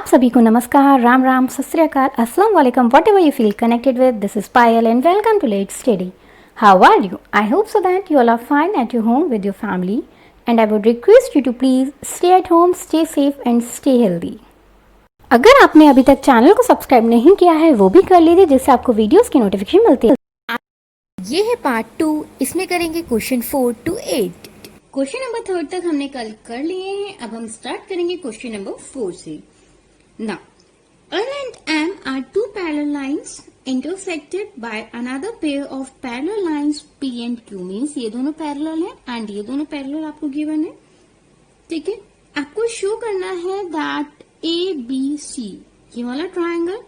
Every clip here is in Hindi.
सभी को नमस्कार, राम राम, सत श्री अकाल, अस्सलाम वालेकुम, whatever you feel connected with. This is Payal and welcome to Let's Study. How are you? I hope so that you all are fine at your home with your family, and I would request you to please stay at home, stay safe and stay healthy. अगर आपने अभी तक चैनल को सब्सक्राइब नहीं किया है वो भी कर लीजिए, जिससे आपको वीडियोस की नोटिफिकेशन मिलती है। ये है पार्ट 2। इसमें करेंगे क्वेश्चन 4 to 8। क्वेश्चन नंबर 3 तक हमने कल कर लिए हैं। अब हम स्टार्ट करेंगे क्वेश्चन नंबर 4 से। Now, N and M are two parallel lines intersected by another pair of parallel lines P and Q. Means ये दोनों parallel हैं and ये दोनों parallel आपको given है, ठीक है। आपको शो करना है that ABC ये वाला ट्राइंगल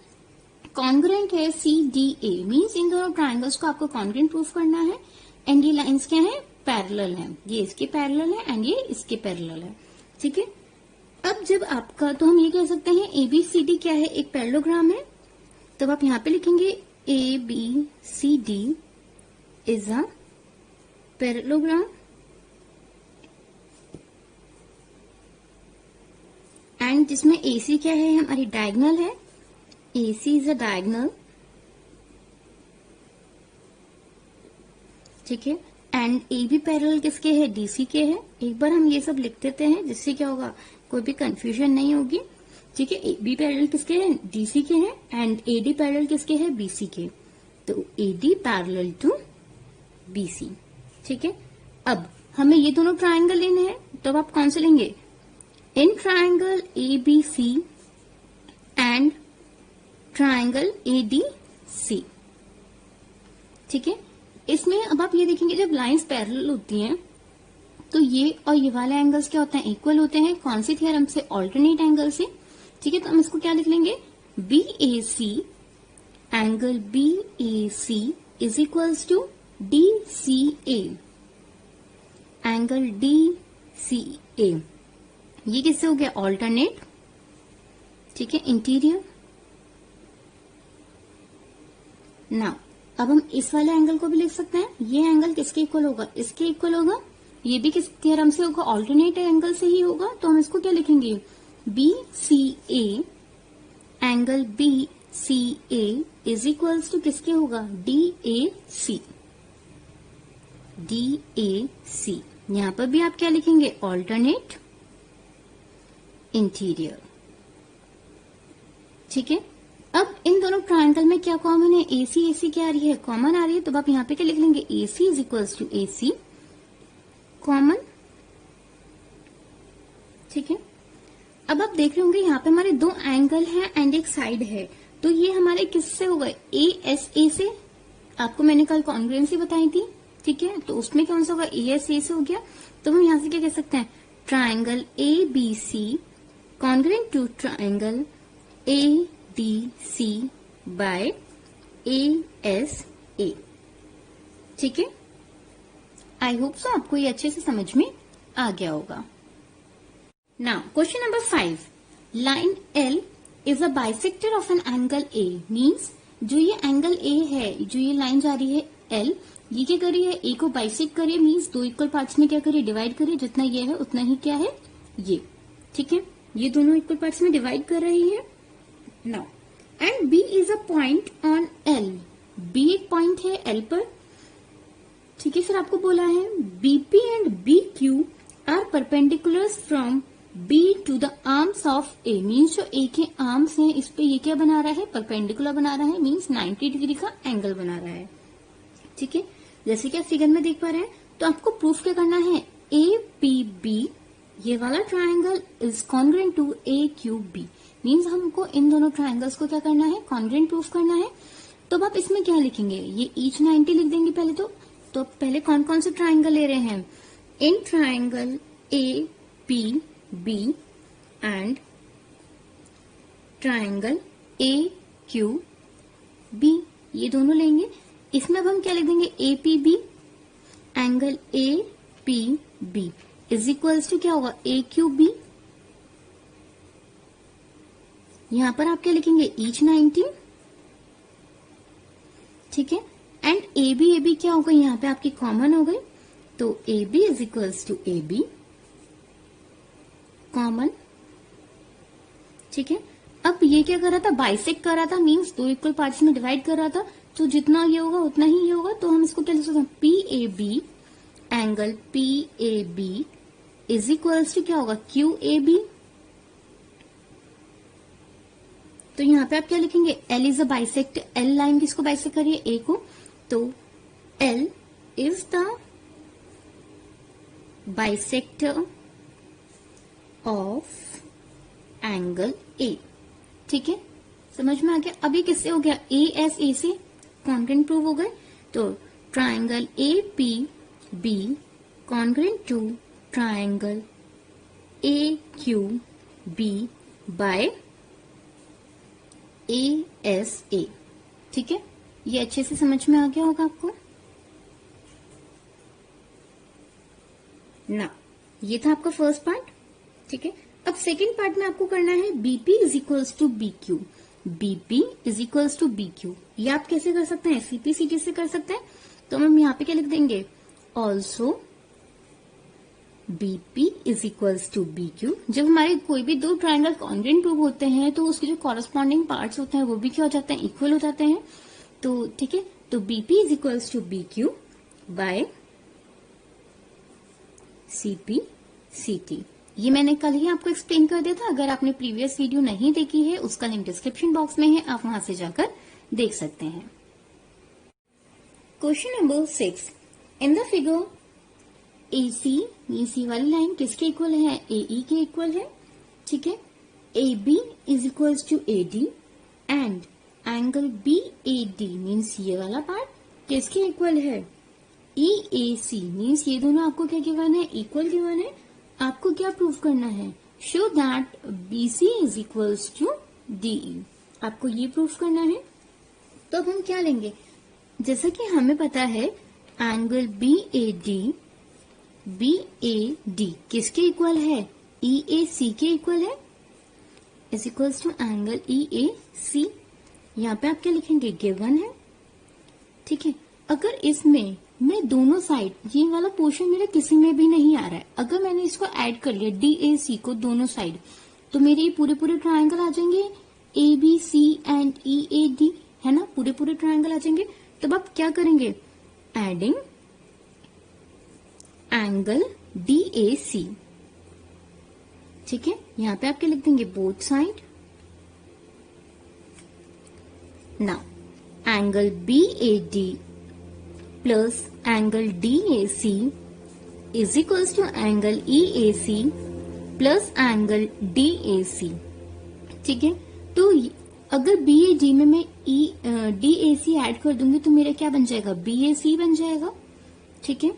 कॉन्ग्रेंट है CDA। मीन्स इन दोनों ट्राइंगल्स को आपको कॉन्ग्रेंट प्रूफ करना है एंड ये लाइंस क्या है, पैरेलल है। ये इसके पैरेलल है एंड ये इसके पैरेलल है, ठीक है। अब जब आपका, तो हम ये कह सकते हैं ABCD क्या है, एक पैरेललोग्राम है। तब आप यहां पे लिखेंगे ABCD is a parallelogram and जिसमें AC क्या है, हमारी डायगोनल है। AC इज अ डायगोनल, ठीक है। एंड AB पैरेलल किसके है, DC के है। एक बार हम ये सब लिख देते हैं जिससे क्या होगा, कोई भी कंफ्यूजन नहीं होगी, ठीक है। AB पैरेलल किसके हैं, DC के हैं एंड AD पैरेलल किसके हैं, BC के। तो AD पैरेलल टू BC, ठीक है। अब हमें ये दोनों ट्राइंगल लेने हैं, तो आप कौन से लेंगे, in triangle ABC and triangle ADC, ठीक है। इसमें अब आप ये देखेंगे जब लाइंस पैरेलल होती हैं तो ये और ये वाले एंगल्स क्या होते हैं, इक्वल होते हैं। कौन सी थ्योरम से, ऑल्टरनेट एंगल से, ठीक है। तो हम इसको क्या लिख लेंगे, BAC angle BAC is equals to DCA angle DCA। ये किससे हो गया, ऑल्टरनेट, ठीक है, इंटीरियर। नाउ अब हम इस वाले एंगल को भी लिख सकते हैं। ये एंगल किसके इक्वल होगा, इसके इक्वल होगा। ये भी किस थ्योरम से होगा, ऑल्टरनेट एंगल से ही होगा। तो हम इसको क्या लिखेंगे, BCA angle BCA is equals to किसके होगा, DAC। DAC यहां पर भी आप क्या लिखेंगे, ऑल्टरनेट इंटीरियर, ठीक है। अब इन दोनों ट्राइंगल में क्या कॉमन है, AC क्या आ रही है, कॉमन आ रही है। तो आप यहां पे क्या लिख लेंगे, AC is equals to AC common, ठीक है। अब आप देख रहे होंगे यहाँ पे हमारे दो एंगल हैं एंड एक साइड है। तो ये हमारे किससे होगा, ASA से। आपको मैंने कल कॉन्ग्रुएंसी बताई थी, ठीक है। तो उसमें कौन सा होगा, ASA से हो गया। तो हम यहां से क्या कह सकते हैं, triangle ABC congruent to triangle ADC by ASA, ठीक है। आई होप सो आपको ये अच्छे से समझ में आ गया होगा। Now question number 5, line L is a bisector of an angle A। Means जो ये एंगल A है, जो ये लाइन जा रही है L, ये क्या कर रही है, A को बाइसेक्ट करिए। मीन्स दो इक्वल पार्ट्स में क्या करिए, डिवाइड करिए। जितना ये है उतना ही क्या है, ये, ठीक है। ये दोनों इक्वल पार्ट्स में डिवाइड कर रही है। Now and B is a point on L। B एक पॉइंट है L पर, ठीक है। फिर आपको बोला है BP and BQ are perpendiculars from B to the arms of A। Means जो A के आर्म्स हैं इस पे ये क्या बना रहा है, परपेंडिकुलर बना रहा है। मीन्स 90 डिग्री का एंगल बना रहा है, ठीक है। जैसे कि आप फिगर में देख पा रहे हैं। तो आपको प्रूफ क्या करना है, APB ये वाला triangle is congruent to AQB। Means हमको इन दोनों ट्राइंगल्स को क्या करना है, कॉन्ग्रुएंट प्रूफ करना है। तो अब आप इसमें क्या लिखेंगे, ये ईच 90 लिख देंगे पहले। तो पहले कौन कौन से ट्राइंगल ले रहे हैं, in triangle APB and triangle AQB, ये दोनों लेंगे। इसमें अब हम क्या लिख देंगे, APB angle APB is equals to क्या होगा, AQB। यहां पर आप क्या लिखेंगे, ईच 90, ठीक है। एंड AB क्या हो गई, यहाँ पे आपकी कॉमन हो गई। तो AB is equals to AB common, ठीक है। अब ये क्या कर रहा था, बाइसेक्ट कर रहा था, मीन्स दो इक्वल पार्ट्स में डिवाइड कर रहा था, तो जितना ये होगा उतना ही ये होगा, तो हम इसको क्या लिख सकते हैं, P A B, angle P A B is equals to क्या होगा, क्यू ए बी। तो यहाँ पे आप क्या लिखेंगे, L is a bisect, L line किसको बाइसेक्ट करिए, ए को, तो L is the bisector of angle A. ठीक है, समझ में आ गया। अभी किससे हो गया, ए एस ए से कॉन्ग्रुएंट प्रूव हो गए, तो triangle A P B congruent to triangle A Q B by A S A. ठीक है, ये अच्छे से समझ में आ गया होगा आपको ना। ये था आपका फर्स्ट पार्ट। ठीक है, अब सेकेंड पार्ट में आपको करना है BP is equals to B Q. BP is equals to B Q, ये आप कैसे कर सकते हैं, सीपी सीटी से कर सकते हैं। तो हम यहाँ पे क्या लिख देंगे, also BP is equals to B Q. जब हमारे कोई भी दो ट्राइंगल कॉन्ग्रुएंट प्रूव होते हैं तो उसके जो कॉरेस्पॉन्डिंग पार्ट्स होते हैं वो भी क्या हो जाते हैं, इक्वल हो जाते हैं। तो ठीक है, तो BP is equals to B Q by CPCT. ये मैंने कल ही आपको एक्सप्लेन कर दिया था, अगर आपने प्रीवियस वीडियो नहीं देखी है उसका लिंक डिस्क्रिप्शन बॉक्स में है, आप वहां से जाकर देख सकते हैं। Question number 6, in the figure AC, ये सी वाली लाइन किसके इक्वल है, AE के इक्वल है। ठीक है, AB is equals to AD and angle BAD means ये वाला पार्ट किसके इक्वल है, EAC मीन्स ये दोनों आपको क्या गिवन है, इक्वल गिवन है। आपको क्या प्रूव करना है, show that BC is equals to DE, आपको ये प्रूफ करना है। तो अब हम क्या लेंगे, जैसा कि हमें पता है एंगल BAD किसके इक्वल है, EAC के इक्वल है, is equals to angle EAC। यहाँ पे आप क्या लिखेंगे, गिवन है। ठीक है, अगर इसमें मैं दोनों साइड, ये वाला पोर्शन मेरा किसी में भी नहीं आ रहा है, अगर मैंने इसको ऐड कर लिया DAC को दोनों साइड, तो मेरे ये पूरे पूरे ट्राइंगल आ जाएंगे, ABC एंड EAD, है ना, पूरे पूरे ट्राइंगल आ जाएंगे। तब आप क्या करेंगे, एडिंग एंगल DAC। ठीक है, यहाँ पे आप क्या लिख देंगे, both side. Now angle BAD plus angle DAC is equals to angle EAC plus angle DAC। ठीक है, तो अगर BAD में मैं DAC ऐड कर दूंगी तो मेरा क्या बन जाएगा, BAC बन जाएगा। ठीक है,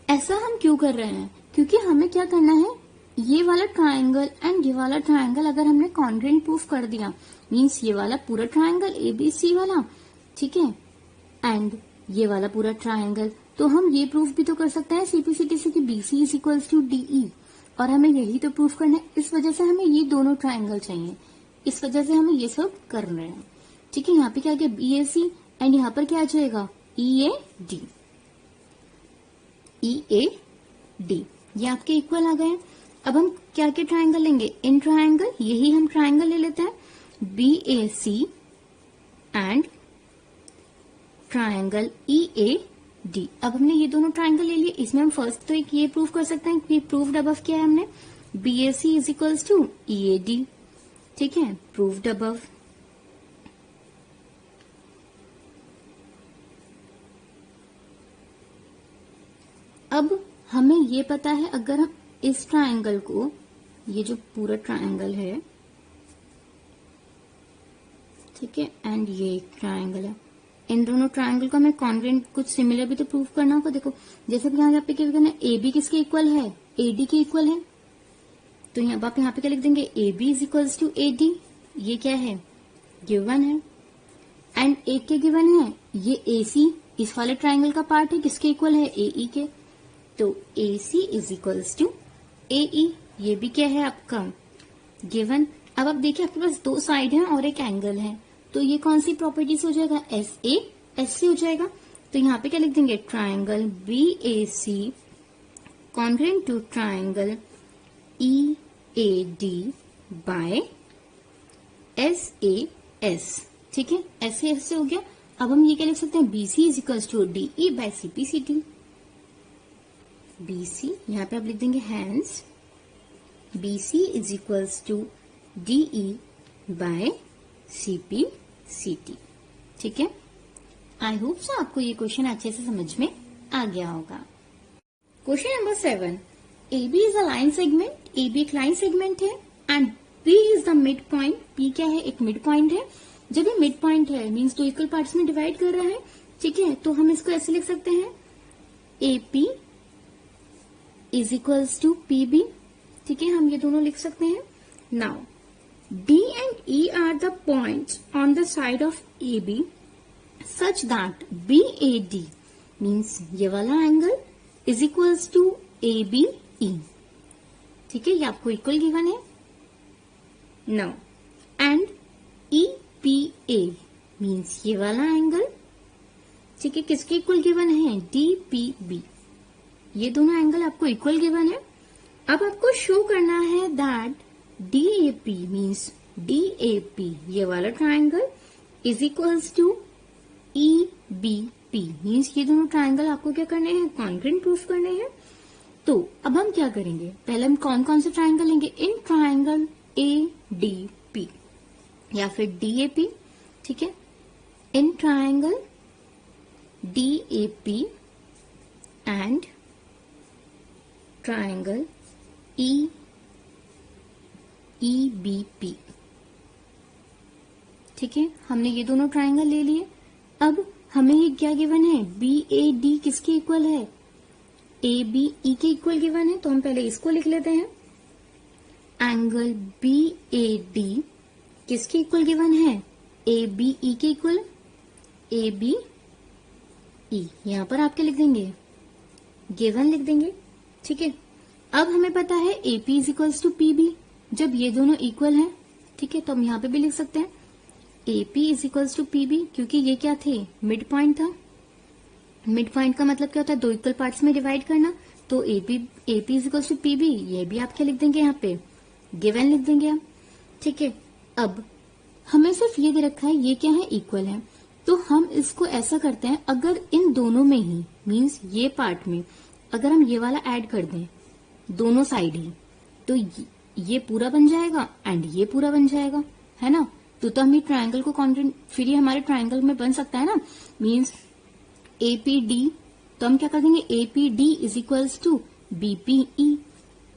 ऐसा हम क्यों कर रहे हैं, क्योंकि हमें क्या करना है, ये वाला ट्राइंगल एंड ये वाला ट्राइंगल अगर हमने कॉन्ग्रुएंट प्रूफ कर दिया, मीन्स ये वाला पूरा ट्राइंगल ABC वाला, ठीक है, एंड ये वाला पूरा ट्राइंगल, तो हम ये प्रूफ भी तो कर सकते हैं CPCT से कि BC is equals to DE, और हमें यही तो प्रूफ करना है। इस वजह से हमें ये दोनों ट्राइंगल चाहिए, इस वजह से हमें ये सब कर रहे हैं। ठीक है, यहाँ पे क्या गया, BAC एंड यहाँ पर क्या आ जाएगा, EAD। ये आपके इक्वल आ गए। अब हम क्या क्या ट्राइंगल लेंगे, इन ट्राइंगल, यही हम ट्राइंगल ले लेते हैं, BAC एंड ट्राइंगल EAD। अब हमने ये दोनों ट्राइंगल ले लिए, इसमें हम फर्स्ट तो एक ये प्रूफ कर सकते हैं कि प्रूव्ड अबव क्या है हमने, BAC is equals to EAD। ठीक है, प्रूव्ड अबव। अब हमें ये पता है, अगर हम इस ट्राइंगल को, ये जो पूरा ट्राइंगल है, ठीक है, एंड ये एक ट्राइंगल है, इन दोनों ट्राइंगल को हमें कॉन्ग्रुएंट कुछ सिमिलर भी तो प्रूफ करना होगा। देखो जैसे कि यहाँ पे क्या करना है, AB किसके इक्वल है, AD के इक्वल है, तो यहाँ आप यहाँ पे क्या लिख देंगे, AB is equals to AD। ये क्या है, गिवन है, एंड एक के गिवन है, ये AC इस वाले ट्राइंगल का पार्ट है, किसके इक्वल है, AE के, तो AC is equals to AE। ये भी क्या है आपका, गिवन। अब आप देखिए आपके पास दो साइड है और एक एंगल है, तो ये कौन सी प्रॉपर्टीज हो जाएगा, SA SC हो जाएगा। तो यहाँ पे क्या लिख देंगे, triangle BAC congruent to triangle EAD by SAS। ठीक है, SAS से हो गया। अब हम ये क्या लिख सकते हैं, BC is equals to DE by CPCT। BC यहां पे आप लिख देंगे hence BC is equals to DE by CPCT। ठीक है, आई होप सो आपको ये क्वेश्चन अच्छे से समझ में आ गया होगा। Question number 7, AB is a line segment, AB एक लाइन सेगमेंट है and P is the mid point. P क्या है, एक मिड पॉइंट है। जब ये मिड पॉइंट है मीन्स दो इक्वल पार्ट्स में डिवाइड कर रहा है। ठीक है, तो हम इसको ऐसे लिख सकते हैं AP is equals to PB। ठीक है, हम ये दोनों लिख सकते हैं। Now D and E are the points on the side of AB such that BAD means ये वाला angle is equals to ABE। ठीक है, ये आपको इक्वल गिवन है। नाउ एंड EPA मीन्स ये वाला एंगल, ठीक है, किसके इक्वल गिवन है, DPB। ये दोनों एंगल आपको इक्वल गिवन है। अब आपको शो करना है दैट DAP मीन्स DAP ये वाला triangle is equals to EBP means ये दोनों ट्राइंगल आपको क्या करने हैं, कॉन्ग्रुएंट प्रूफ करने हैं। तो अब हम क्या करेंगे, पहले हम कौन कौन से ट्राइंगल लेंगे, इन ट्राइंगल ADP या फिर DAP। ठीक है, in triangle DAP and triangle EBP। ठीक है, हमने ये दोनों ट्राइंगल ले लिए। अब हमें ये क्या गिवन है, BAD किसके इक्वल है, ABE के इक्वल गिवन है। तो हम पहले इसको लिख लेते हैं। एंगल BAD किसके इक्वल गिवन है, ABE के इक्वल, ABE यहां पर आप क्या लिख देंगे, गिवन लिख देंगे। ठीक है, अब हमें पता है AP is equals to PB। जब ये दोनों इक्वल हैं, ठीक है, तो हम यहां पे भी लिख सकते हैं AP is equals to PB, क्योंकि ये क्या थे, मिड पॉइंट था। मिड पॉइंट का मतलब क्या होता है, दो इक्वल पार्ट्स में डिवाइड करना। तो AP is equals to PB, ये भी आप क्या लिख देंगे, यहाँ पे गिवन लिख देंगे हम। ठीक है, अब हमें सिर्फ ये दे रखा है, ये क्या है, इक्वल है। तो हम इसको ऐसा करते हैं, अगर इन दोनों में ही मीन्स ये पार्ट में अगर हम ये वाला ऐड कर दें दोनों साइड ही, तो ये पूरा बन जाएगा एंड ये पूरा बन जाएगा, है ना। तो हम ये ट्राइंगल को कॉन्ग्रुएंट, फिर ये हमारे ट्राइंगल में बन सकता है ना, मीन्स APD। तो हम क्या कर देंगे, APD is equals to BPE।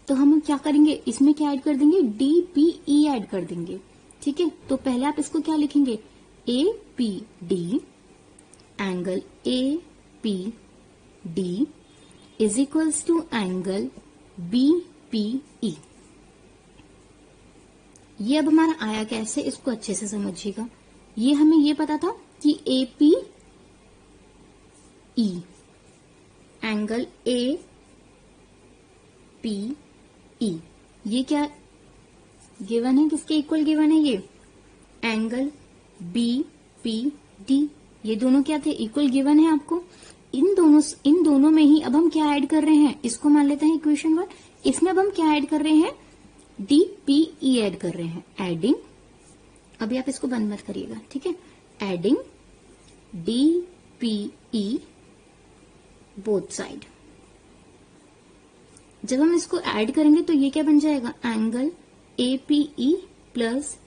तो हम क्या करेंगे, इसमें क्या ऐड कर देंगे, DPE ऐड कर देंगे। ठीक है, तो पहले आप इसको क्या लिखेंगे, APD angle APD is equals to angle BPE। ये अब हमारा आया कैसे, इसको अच्छे से समझिएगा। ये हमें ये पता था कि APE एंगल APE ये क्या गिवन है, किसके इक्वल गिवन है, ये एंगल BPD। ये दोनों क्या थे, इक्वल गिवन है आपको। इन दोनों में ही अब हम क्या ऐड कर रहे हैं, इसको मान लेते हैं इक्वेशन 1। इसमें अब हम क्या ऐड कर रहे हैं, DPE ऐड कर रहे हैं। एडिंग, अभी आप इसको बंद मत करिएगा, ठीक है, एडिंग DPE बोथ साइड। जब हम इसको ऐड करेंगे तो ये क्या बन जाएगा, angle APE plus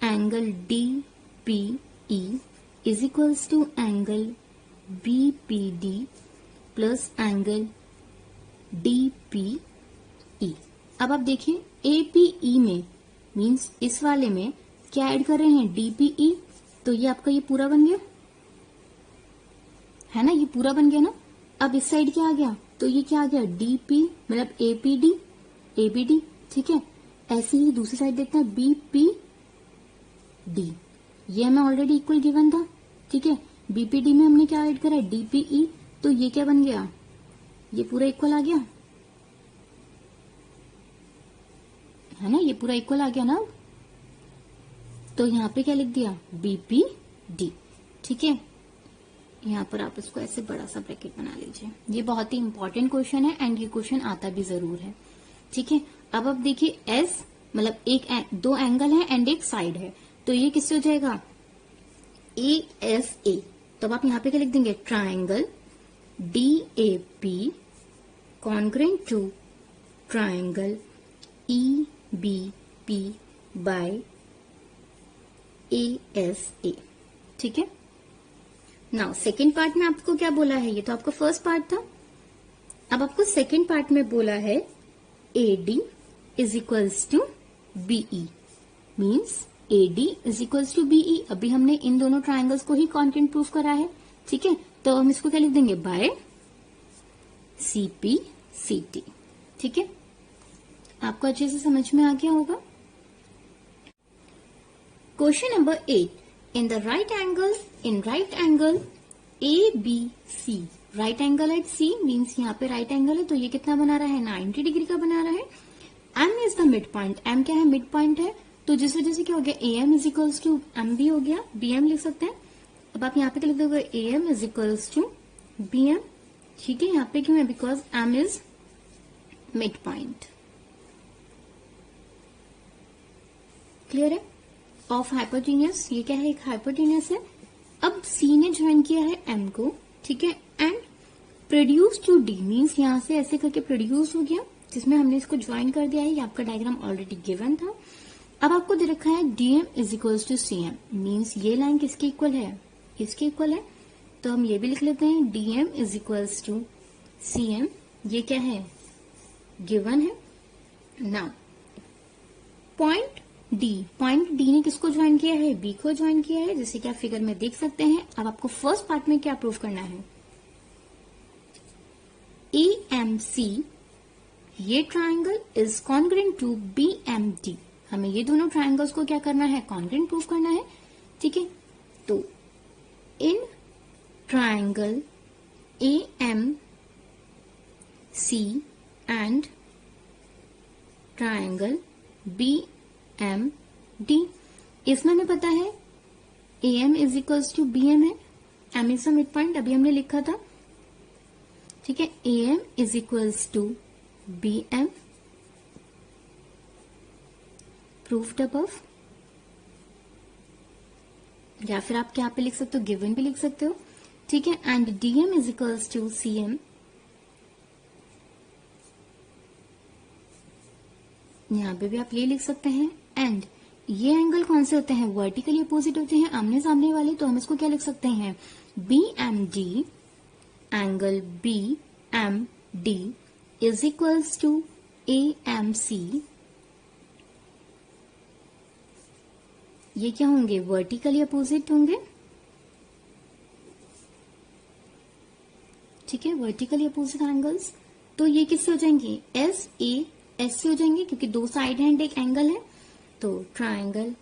angle DPE is equals to angle BPD plus angle DPE। अब आप देखिए APE में मीन्स इस वाले में क्या ऐड कर रहे हैं, DPE। तो ये आपका ये पूरा बन गया है ना, ये पूरा बन गया ना। अब इस साइड क्या आ गया, तो ये क्या आ गया, DP मतलब APD। ठीक है, ऐसे ही दूसरी साइड देखते हैं BPD। ये हमें ऑलरेडी इक्वल गिवन था। ठीक है, BPD में हमने क्या ऐड करा है, DPE। तो ये क्या बन गया, ये पूरा इक्वल आ गया, है ना, ये पूरा इक्वल आ गया ना। तो यहाँ पे क्या लिख दिया, BPD। ठीक है, यहाँ पर आप इसको ऐसे बड़ा सा ब्रैकेट बना लीजिए। ये बहुत ही इंपॉर्टेंट क्वेश्चन है एंड ये क्वेश्चन आता भी जरूर है। ठीक है, अब आप देखिए S मतलब दो एंगल है एंड एक साइड है, तो ये किससे हो जाएगा, AFA। तो अब आप यहाँ पे क्या लिख देंगे, triangle DAP congruent to triangle EBP by ASA। ठीक है। नाउ सेकेंड पार्ट में आपको क्या बोला है, ये तो आपका फर्स्ट पार्ट था। अब आपको सेकेंड पार्ट में बोला है AD is equals to BE, means AD is equals to BE। अभी हमने इन दोनों ट्राइंगल्स को ही कॉन्ग्रेंट प्रूफ करा है। ठीक है, तो हम इसको क्या लिख देंगे, बाय CPCT। ठीक है, आपको अच्छे से समझ में आ गया होगा। Question number 8, in the right angle ABC, right angle at C means यहाँ पे राइट एंगल है, तो ये कितना बना रहा है, 90 डिग्री का बना रहा है। M is the mid point, M क्या है, मिड पॉइंट है, तो जिस वजह से क्या हो गया, AM is equals to M भी हो गया, BM लिख सकते हैं। अब आप यहाँ पे क्या लिख दोगे, AM is equals to BM। ठीक है, यहाँ पे क्यों है, because M is mid point. Clear है, ऑफ हाइपोटेन्यूस, ये क्या है, एक हाइपोटेन्यूस है। अब C ने ज्वाइन किया है M को, ठीक है, and produce to D means यहाँ से ऐसे करके प्रोड्यूस हो गया, जिसमें हमने इसको ज्वाइन कर दिया है। ये आपका डायग्राम ऑलरेडी गिवन था। अब आपको दे रखा है DM is equals to CM means ये लाइन किसके इक्वल है, इसके इक्वल है, तो हम ये भी लिख लेते हैं DM is equals to CM। ये क्या है, गिवन है। नाउ पॉइंट D ने किसको ज्वाइन किया है, B को ज्वाइन किया है, जैसे कि आप फिगर में देख सकते हैं। अब आपको फर्स्ट पार्ट में क्या प्रूव करना है, AMC ये triangle is congruent to BMD। हमें ये दोनों ट्राइंगल्स को क्या करना है, कॉन्ग्रेंट प्रूव करना है। ठीक है, तो in triangle AMC and triangle BMD, इसमें हमें पता है AM is equals to BM है, M is the mid point, अभी हमने लिखा था। ठीक है, AM is equals to BM proofed above, या फिर आप क्या पे लिख सकते हो, गिवन भी लिख सकते हो। ठीक है, and DM is equals to CM, यहां पे भी आप ये लिख सकते हैं। एंड ये एंगल कौन से होते हैं, वर्टिकली अपोजिट होते हैं, आमने सामने वाले, तो हम इसको क्या लिख सकते हैं, BMD angle BMD is equals to AMC। ये क्या होंगे, वर्टिकली अपोजिट होंगे। ठीक है, वर्टिकली अपोजिट एंगल्स, तो ये किससे हो जाएंगे, S से हो जाएंगे, क्योंकि दो साइड है एंड एक एंगल है। तो triangle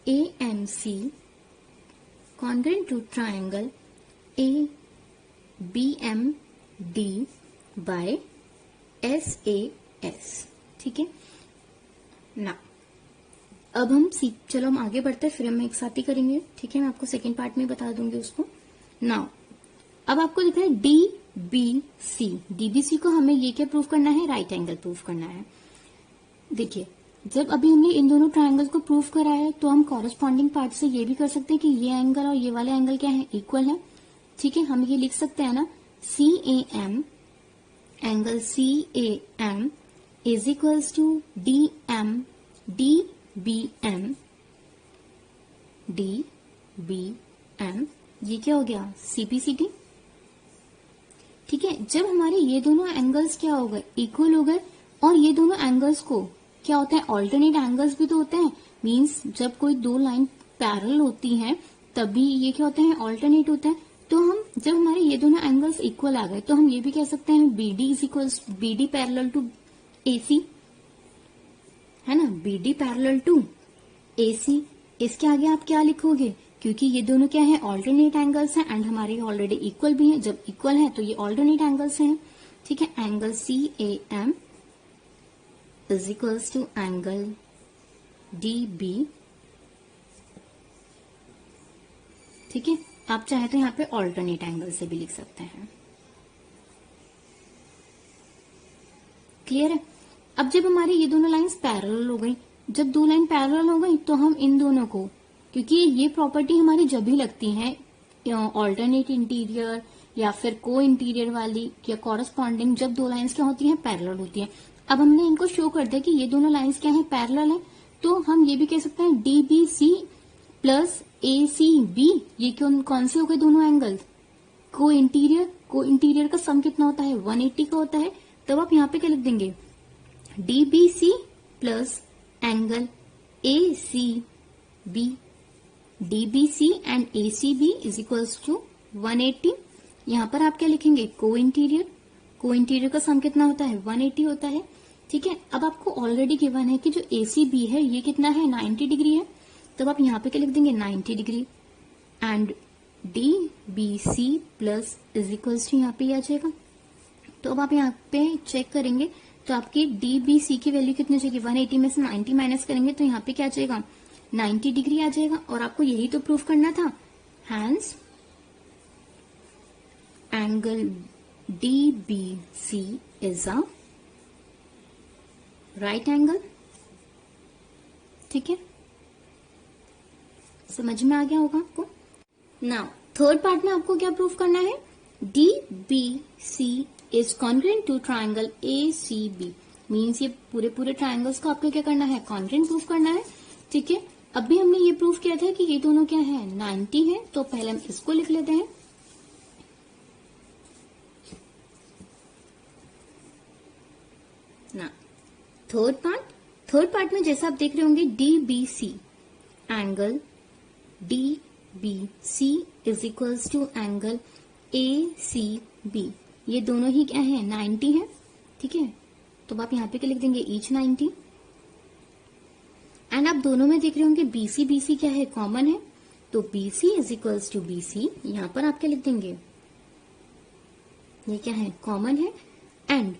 AMC congruent to triangle ABMD by SAS। ठीक है ना, अब हम चलो हम आगे बढ़ते हैं, फिर हम एक साथ ही करेंगे। ठीक है, मैं आपको सेकेंड पार्ट में बता दूंगी उसको। नाउ अब आपको दिख रहा है DBC को हमें ये क्या प्रूव करना है, राइट एंगल प्रूव करना है। देखिए, जब अभी हमने इन दोनों ट्राइंगल को प्रूव करा है, तो हम कॉरेस्पॉन्डिंग पार्ट से ये भी कर सकते हैं कि ये एंगल और ये वाले एंगल क्या है, इक्वल है। ठीक है, हम ये लिख सकते हैं ना, CAM angle CAM is equals to DBM। ये क्या हो गया, CPCT। ठीक है, जब हमारे ये दोनों एंगल्स क्या हो गए, इक्वल हो गए, और ये दोनों एंगल्स को क्या होता है, ऑल्टरनेट एंगल्स भी तो होते हैं। मींस जब कोई दो लाइन पैरेलल होती हैं, तभी ये क्या होते हैं, ऑल्टरनेट होता है। तो हम जब हमारे ये दोनों एंगल्स इक्वल आ गए, तो हम ये भी कह सकते हैं BD is equals BD parallel to AC, है ना, BD पैरेलल टू AC। इसके आगे आप क्या लिखोगे, क्योंकि ये दोनों क्या है, ऑल्टरनेट एंगल्स हैं, एंड हमारे ऑलरेडी इक्वल भी हैं। जब इक्वल है तो ये ऑल्टरनेट एंगल्स हैं। ठीक है, angle CAM is equals to angle DB। ठीक है, आप चाहे तो यहाँ पे ऑल्टरनेट एंगल से भी लिख सकते हैं। क्लियर है। अब जब हमारी ये दोनों लाइंस पैरेलल हो गई, जब दो लाइन पैरेलल हो गई तो हम इन दोनों को, क्योंकि ये प्रॉपर्टी हमारी जब भी लगती है ऑल्टरनेट इंटीरियर या फिर को इंटीरियर वाली या कॉरस्पॉन्डिंग, जब दो लाइंस क्या होती हैं, पैरेलल होती हैं। अब हमने इनको शो कर दिया कि ये दोनों लाइंस क्या है, पैरेलल है, तो हम ये भी कह सकते हैं DBC प्लस ACB, ये कौन से हो गए दोनों एंगल, को इंटीरियर का सम कितना होता है, 180 का होता है। तब आप यहाँ पे क्या लिख देंगे, DBC plus angle ACB, DBC and ACB is equals to 180। यहाँ पर आप क्या लिखेंगे, को इंटीरियर का सम कितना होता है, 180 होता है। ठीक है, अब आपको ऑलरेडी गिवन है कि जो ACB है ये कितना है, 90 डिग्री है, तब आप यहाँ पे क्या लिख देंगे, 90 degree and DBC plus is equals to यहाँ पे आ जाएगा। तो अब आप यहाँ पे चेक करेंगे तो आपकी DBC की वैल्यू कितनी चाहिए, 180 में से 90 माइनस करेंगे तो यहाँ पे क्या आ जाएगा, 90 डिग्री आ जाएगा। और आपको यही तो प्रूफ करना था, hence angle DBC is a right angle. ठीक है, समझ में आ गया होगा आपको। नाउ थर्ड पार्ट में आपको क्या प्रूफ करना है, DBC is congruent to triangle ACB, means ये पूरे ट्राइंगल्स को आपको क्या करना है, कॉन्ग्रुएंट प्रूफ करना है। ठीक है, अभी हमने ये प्रूफ किया था कि ये दोनों क्या है, 90 है, तो पहले हम इसको लिख लेते हैं। ना थर्ड पार्ट में जैसा आप देख रहे होंगे, DBC angle DBC is equals to angle ACB, ये दोनों ही क्या है, 90 है। ठीक है, तो आप यहाँ पे क्या लिख देंगे, ईच 90। एंड आप दोनों में देख रहे होंगे BC क्या है, कॉमन है, तो BC is equals to BC, यहाँ पर आप क्या लिख देंगे, ये क्या है, कॉमन है। And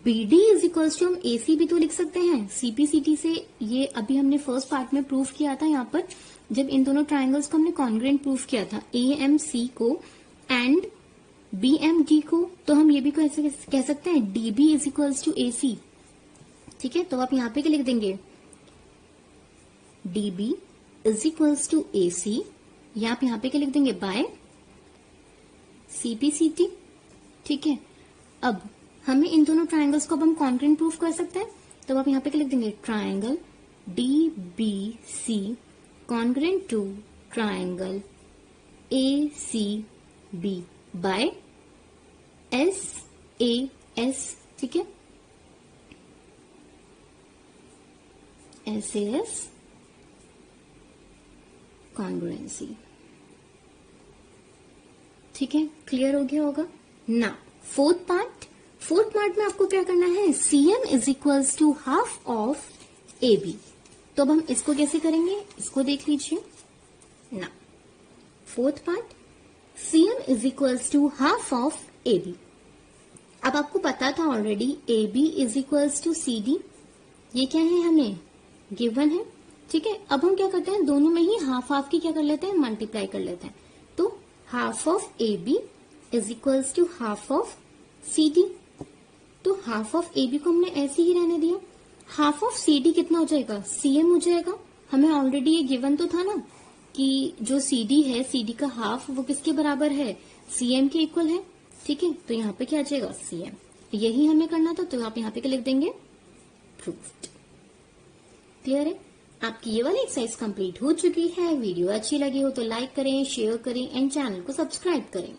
BD is equals to, हम ACB तो लिख सकते हैं CPCT से, ये अभी हमने फर्स्ट पार्ट में प्रूफ किया था, यहाँ पर जब इन दोनों ट्राइंगल्स को हमने कॉन्ग्रुएंट प्रूफ किया था, AMC को एंड BMD को, तो हम ये भी कह सकते हैं DB is equals to AC। ठीक है, तो आप यहाँ पे क्या लिख देंगे, DB is equals to AC, या आप यहाँ पे क्या लिख देंगे, बाय CPCT। ठीक है, अब हमें इन दोनों ट्राइंगल्स को अब हम कॉन्ग्रुएंट प्रूफ कर सकते हैं, तो आप यहाँ पे क्या लिख देंगे, triangle DBC congruent to triangle ACB by SAS। ठीक है, SAS कॉन्ग्रुएंसी। ठीक है, क्लियर हो गया होगा ना। फोर्थ पार्ट में आपको क्या करना है, CM is equals to half of AB। तो अब हम इसको कैसे करेंगे, इसको देख लीजिए ना। Fourth part, CM is equals to half of AB। अब आपको पता था already AB is equals to CD, ये क्या है, हमें गिवन है। ठीक है, अब हम क्या करते हैं, दोनों में ही हाफ की क्या कर लेते हैं, मल्टीप्लाई कर लेते हैं। तो half of AB is equals to half of CD, तो हाफ ऑफ AB को हमने ऐसे ही रहने दिया। हाफ ऑफ CD कितना हो जाएगा, CM हो जाएगा। हमें ऑलरेडी ये गिवन तो था ना कि जो CD है, CD का हाफ वो किसके बराबर है, CM के इक्वल है। ठीक है, तो यहाँ पे क्या आ जाएगा, CM, यही हमें करना था, तो आप यहाँ पे क्या लिख देंगे, प्रूव्ड। क्लियर है, आपकी ये वाली एक्सरसाइज कंप्लीट हो चुकी है। वीडियो अच्छी लगी हो तो लाइक करें, शेयर करें एंड चैनल को सब्सक्राइब करें।